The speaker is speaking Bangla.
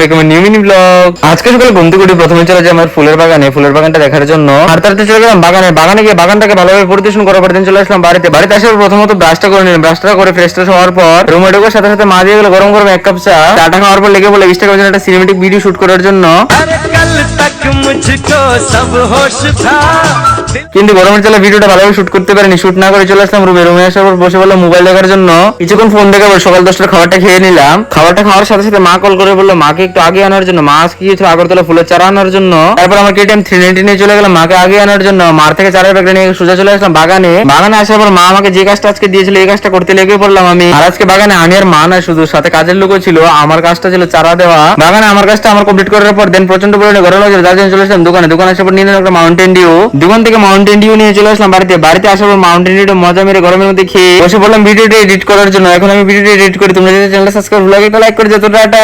ব্যাক আমার নিউ মিনি ব্লগ। আজকে সকালে ঘুম থেকে উঠে প্রথমে চলে যাই আমার ফুলের বাগানটা দেখার জন্য। আর তারপরে চলে গেলাম বাগানে গিয়ে বাগানটাকে ভালোভাবে পরিদর্শন করার পর দিন চলে আসলাম বাড়িতে আসার প্রথমত ব্রাশটা করে নিলাম। ব্রাশটা করে ফ্রেশ হওয়ার পর রুমে ঢোকার সাথে সাথে মা দিয়ে গেল গরম গরম এক কাপ চাটা খাওয়ার পর লেগে বলে ইনস্টাগ্রামে জন্য একটা সিনেমেটিক ভিডিও শুট করার জন্য। কিন্তু গরমের চালা ভিডিওটা ভালোভাবে শুট করতে পারিনি। শুট না করে চলে আসলাম রুমে আসার পর বসে বললাম মোবাইল দেখার জন্য। কিছুক্ষণ ফোন দেখে সকাল 10টার খাবারটা খেয়ে নিলাম। খাবারটা খাওয়ার সাথে সাথে মা কল করে বললো মাকে একটু আগে আনার জন্য। মা আজকে গিয়েছিল আগরতলা ফুলের চারা আনার জন্য। তারপর আমার KTM 390 নিয়ে চলে গেলাম মাকে আগে আনার জন্য। মার থেকে চারের ব্যাগটা নিয়ে সোজা চলে আসলাম বাগানে আসার পর মা আমাকে যে কাজটা আজকে দিয়েছিল এই কাজটা করতে লেগে পড়লাম আমি। আর আজকে বাগানে আমি আর মা না, শুধু সাথে কাজের লোকও ছিল। আমার কাজটা ছিল চারা দেওয়া। বাগানে আমার কাজটা আমার কমপ্লিট করার পর দেন প্রচন্ড পরিমাণে গরম লাগছিল, যার জন্য চলে আসলাম দোকানে আসার পর নিয়ে নিলাম একটা মাউন্টেন ডিউ। দোকান থেকে মাউন্টেন ডিউ নিয়ে চলে আসলাম বাড়িতে আসার পর মাউন্টেন ডিউটা মজা মেরে গরমের মধ্যে খেয়ে বসে পড়লাম ভিডিওটা এডিট করার জন্য। এখন আমি ভিডিওটা এডিট করি। তোমরা যদি চ্যানেলটা সাবস্ক্রাইব লাগে লাইক করে যেত। টাটা।